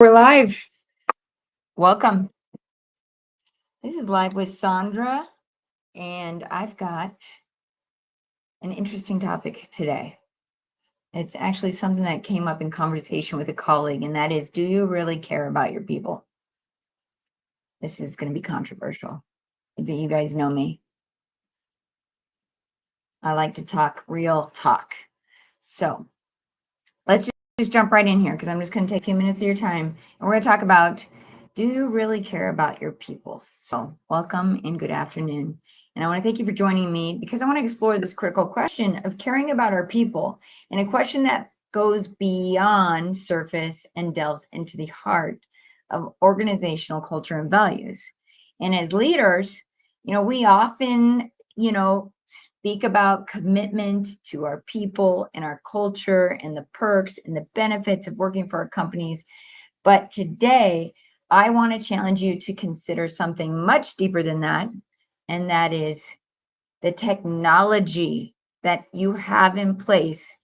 We're live. Welcome. This is live with Sondra, and I've got an interesting topic today. It's actually something that came up in conversation with a colleague, and that is, do you really care about your people? This is going to be controversial, but you guys know me. I like to talk real talk. So let's just jump right in here because I'm just going to take a few minutes of your time, and we're going to talk about, do you really care about your people? So welcome and good afternoon. And I want to thank you for joining me because I want to explore this critical question of caring about our people, and a question that goes beyond surface and delves into the heart of organizational culture and values. And as leaders, we often, speak about commitment to our people and our culture and the perks and the benefits of working for our companies. But today, I want to challenge you to consider something much deeper than that, and that is the technology that you have in place.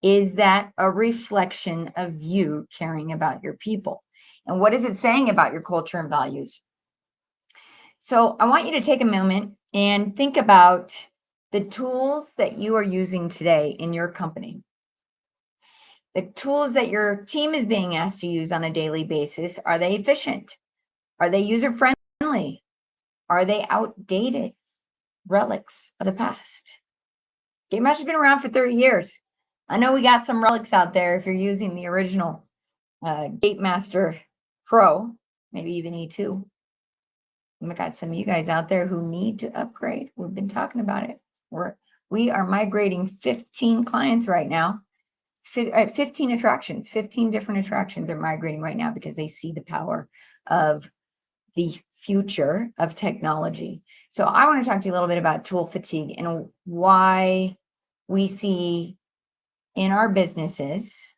Is that a reflection of you caring about your people? And what is it saying about your culture and values? So I want you to take a moment and think about the tools that you are using today in your company. The tools that your team is being asked to use on a daily basis, are they efficient? Are they user friendly? Are they outdated relics of the past? Game Master's been around for 30 years. I know we got some relics out there if you're using the original Game Master Pro, maybe even E2. We've got some of you guys out there who need to upgrade. We've been talking about it. We are migrating 15 clients right now. 15 attractions, 15 different attractions are migrating right now because they see the power of the future of technology. So I want to talk to you a little bit about tool fatigue and why we see in our businesses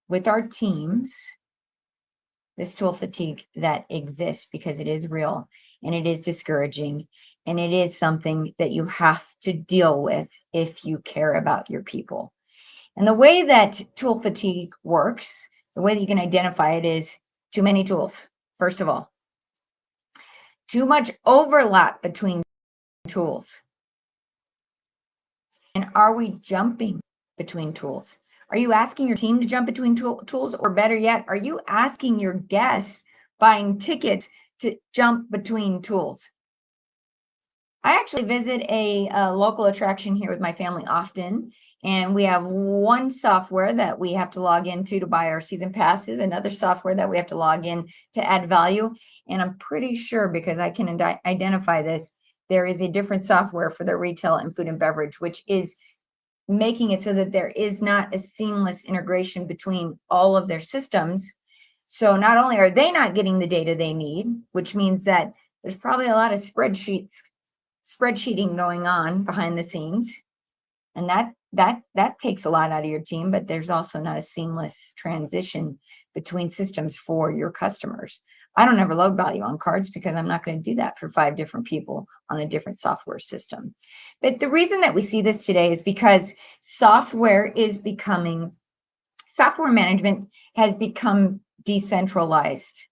with our teams this tool fatigue that exists, because it is real and it is discouraging, and it is something that you have to deal with if you care about your people. And the way that tool fatigue works, the way that you can identify it, is too many tools. First of all, too much overlap between tools. And are we jumping between tools? Are you asking your team to jump between tools? Or better yet, are you asking your guests buying tickets to jump between tools? I actually visit a local attraction here with my family often, and we have one software that we have to log into to buy our season passes, another software that we have to log in to add value. And I'm pretty sure, because I can identify this, there is a different software for their retail and food and beverage, which is making it so that there is not a seamless integration between all of their systems. So not only are they not getting the data they need, which means that there's probably a lot of spreadsheeting going on behind the scenes, and that takes a lot out of your team. But there's also not a seamless transition between systems for your customers. I don't ever load value on cards because I'm not going to do that for 5 different people on a different software system. But the reason that we see this today is because software management has become decentralized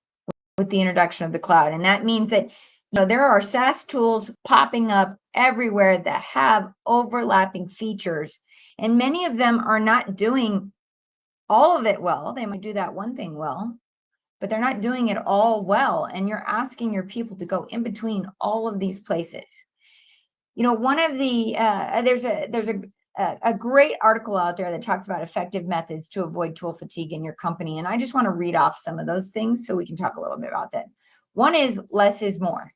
with the introduction of the cloud. And that means that there are SaaS tools popping up everywhere that have overlapping features, and many of them are not doing all of it well. They might do that one thing well, but they're not doing it all well. And you're asking your people to go in between all of these places. One of the there's a great article out there that talks about effective methods to avoid tool fatigue in your company, and I just want to read off some of those things so we can talk a little bit about that. One is less is more.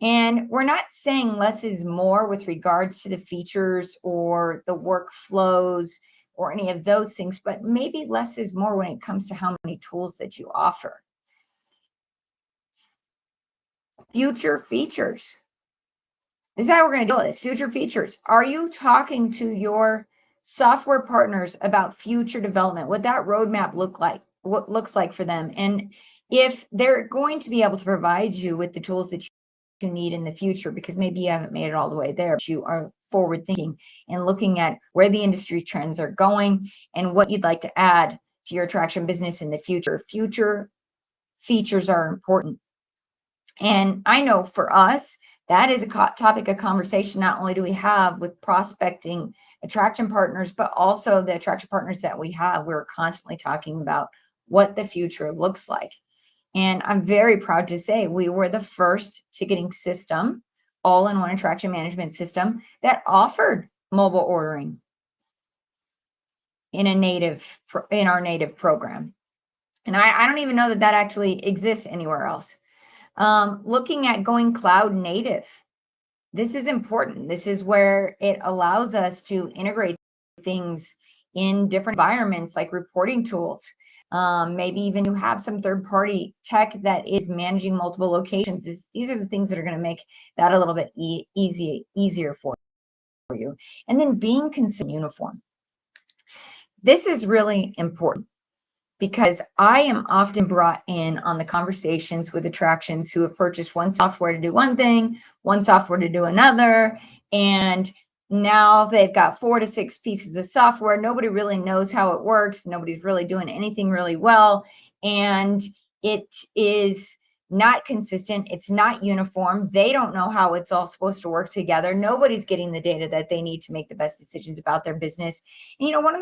And we're not saying less is more with regards to the features or the workflows or any of those things, but maybe less is more when it comes to how many tools that you offer. Future features. This is how we're going to deal with this. Future features. Are you talking to your software partners about future development, what that roadmap what looks like for them? And if they're going to be able to provide you with the tools that you need in the future, because maybe you haven't made it all the way there, but you are forward thinking and looking at where the industry trends are going and what you'd like to add to your attraction business in the future. Future features are important. And I know for us, that is a topic of conversation. Not only do we have with prospecting attraction partners, but also the attraction partners that we have, we're constantly talking about what the future looks like. And I'm very proud to say we were the first ticketing system, all-in-one attraction management system that offered mobile ordering in our native program. And I don't even know that that actually exists anywhere else. Looking at going cloud native. This is important. This is where it allows us to integrate things in different environments like reporting tools. Maybe even you have some third-party tech that is managing multiple locations. These are the things that are going to make that a little bit easier for you. And then being consistent uniform. This is really important because I am often brought in on the conversations with attractions who have purchased one software to do one thing, one software to do another, and now they've got 4 to 6 pieces of software. Nobody really knows how it works. Nobody's really doing anything really well, and it is not consistent. It's not uniform. They don't know how it's all supposed to work together. Nobody's getting the data that they need to make the best decisions about their business. And, one of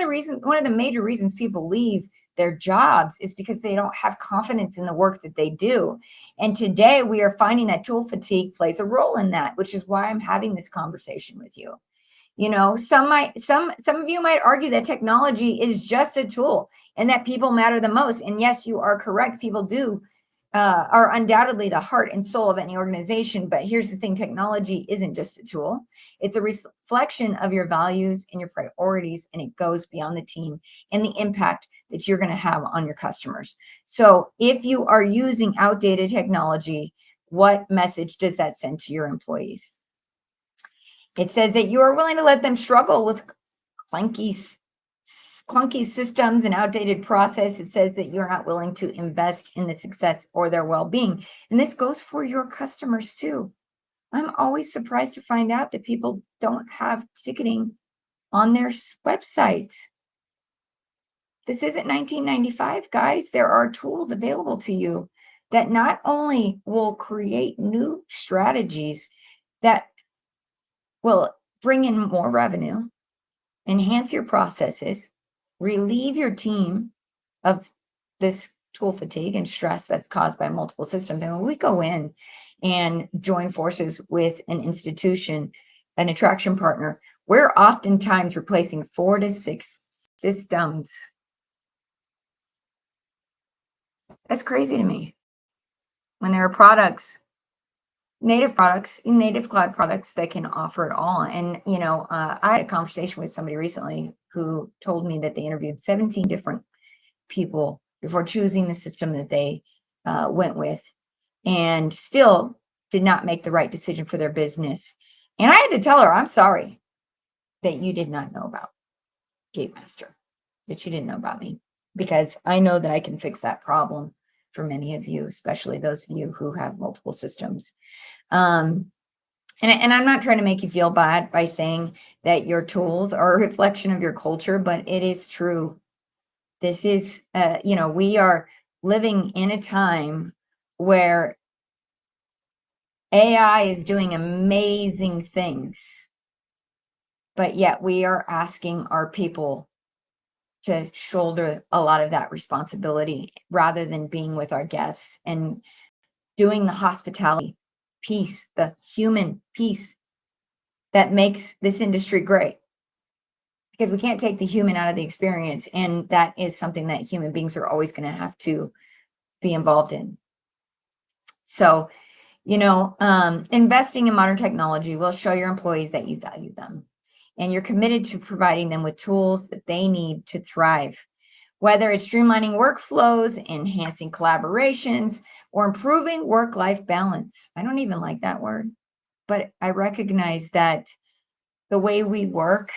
the major reasons people leave their jobs is because they don't have confidence in the work that they do. And today we are finding that tool fatigue plays a role in that, which is why I'm having this conversation with you. Some of you might argue that technology is just a tool and that people matter the most. And yes, you are correct. People are undoubtedly the heart and soul of any organization. But here's the thing, technology isn't just a tool. It's a reflection of your values and your priorities, and it goes beyond the team and the impact that you're going to have on your customers. So if you are using outdated technology, what message does that send to your employees? It says that you are willing to let them struggle with clunky systems and outdated process. It says that you're not willing to invest in the success or their well-being. And this goes for your customers too. I'm always surprised to find out that people don't have ticketing on their website. This isn't 1995, guys. There are tools available to you that not only will create new strategies that will bring in more revenue, enhance your processes, relieve your team of this tool fatigue and stress that's caused by multiple systems. And when we go in and join forces with an institution, an attraction partner, we're oftentimes replacing 4 to 6 systems. That's crazy to me. When there are native cloud products that can offer it all. And, I had a conversation with somebody recently who told me that they interviewed 17 different people before choosing the system that they went with, and still did not make the right decision for their business. And I had to tell her, I'm sorry that you did not know about Gatemaster, that you didn't know about me, because I know that I can fix that problem for many of you, especially those of you who have multiple systems. And I'm not trying to make you feel bad by saying that your tools are a reflection of your culture, but it is true. This is, we are living in a time where AI is doing amazing things, but yet we are asking our people to shoulder a lot of that responsibility rather than being with our guests and doing the hospitality piece, the human piece that makes this industry great. Because we can't take the human out of the experience, and that is something that human beings are always going to have to be involved in. So, investing in modern technology will show your employees that you value them and you're committed to providing them with tools that they need to thrive. Whether it's streamlining workflows, enhancing collaborations, or improving work-life balance. I don't even like that word, but I recognize that the way we work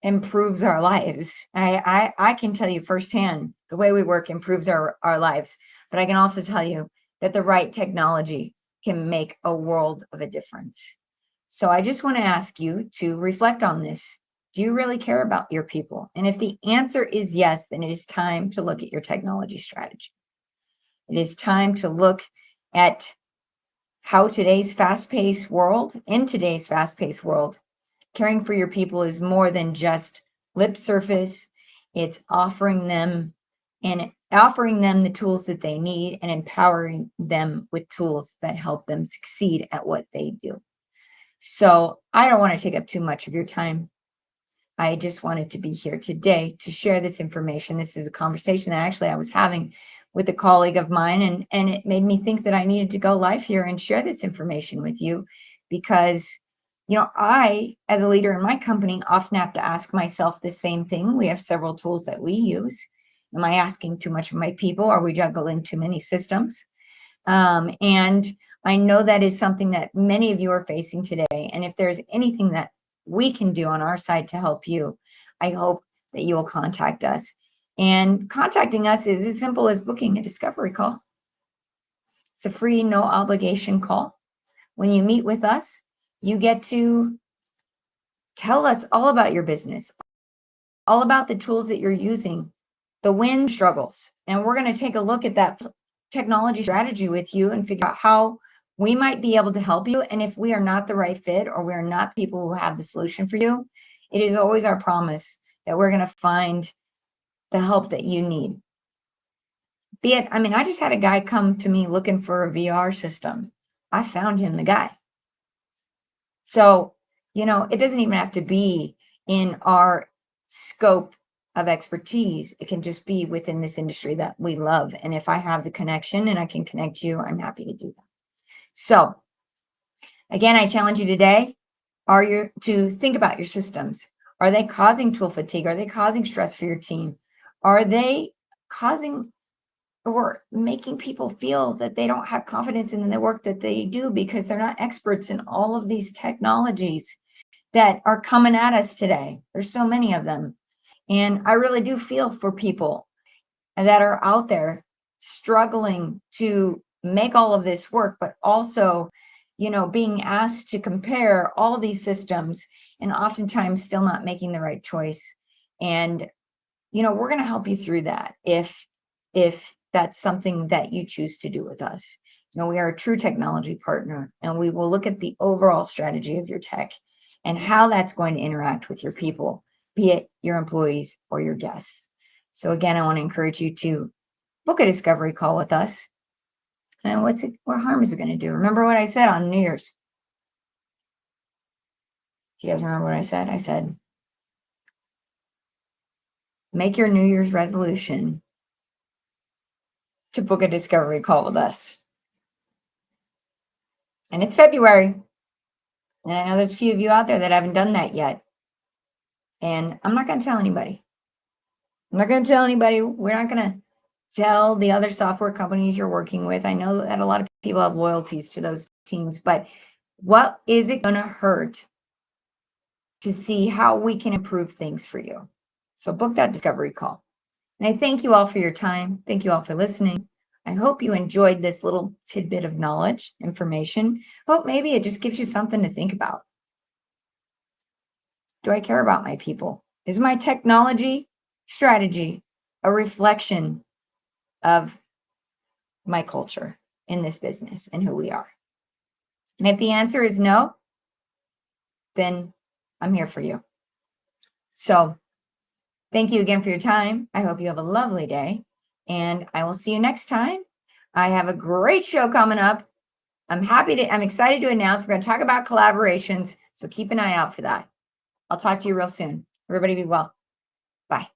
improves our lives. I can tell you firsthand, the way we work improves our lives, but I can also tell you that the right technology can make a world of a difference. So I just want to ask you to reflect on this. Do you really care about your people? And if the answer is yes, then it is time to look at your technology strategy. It is time to look at how in today's fast-paced world, caring for your people is more than just lip surface. It's offering them the tools that they need and empowering them with tools that help them succeed at what they do. So I don't want to take up too much of your time. I just wanted to be here today to share this information. This is a conversation that actually I was having with a colleague of mine, and it made me think that I needed to go live here and share this information with you because, I, as a leader in my company, often have to ask myself the same thing. We have several tools that we use. Am I asking too much of my people? Are we juggling too many systems? And I know that is something that many of you are facing today. And if there's anything that we can do on our side to help you, I hope that you will contact us. And contacting us is as simple as booking a discovery call. It's a free, no obligation call. When you meet with us, you get to tell us all about your business, all about the tools that you're using, the win struggles. And we're going to take a look at that technology strategy with you and figure out how we might be able to help you. And if we are not the right fit or we are not the people who have the solution for you, it is always our promise that we're going to find the help that you need. I just had a guy come to me looking for a VR system. I found him the guy. So, it doesn't even have to be in our scope of expertise. It can just be within this industry that we love. And if I have the connection and I can connect you, I'm happy to do that. So again, I challenge you today, to think about your systems. Are they causing tool fatigue? Are they causing stress for your team? Are they causing or making people feel that they don't have confidence in the work that they do because they're not experts in all of these technologies that are coming at us today? There's so many of them. And I really do feel for people that are out there struggling to make all of this work, but also, being asked to compare all these systems and oftentimes still not making the right choice. And, we're going to help you through that if that's something that you choose to do with us. We are a true technology partner, and we will look at the overall strategy of your tech and how that's going to interact with your people, be it your employees or your guests. So again, I want to encourage you to book a discovery call with us. And what harm is it going to do? Remember what I said on New Year's? Do you guys remember what I said? I said, make your New Year's resolution to book a discovery call with us. And it's February. And I know there's a few of you out there that haven't done that yet. And I'm not going to tell anybody. We're not going to tell the other software companies you're working with. I know that a lot of people have loyalties to those teams, but what is it going to hurt to see how we can improve things for you? So book that discovery call. And I thank you all for your time. Thank you all for listening. I hope you enjoyed this little tidbit of knowledge, information. Hope maybe it just gives you something to think about. Do I care about my people? Is my technology strategy a reflection of my culture in this business and who we are? And if the answer is no, then I'm here for you. So thank you again for your time. I hope you have a lovely day, and I will see you next time. I have a great show coming up. I'm excited to announce we're going to talk about collaborations, so keep an eye out for that. I'll talk to you real soon. Everybody be well. Bye.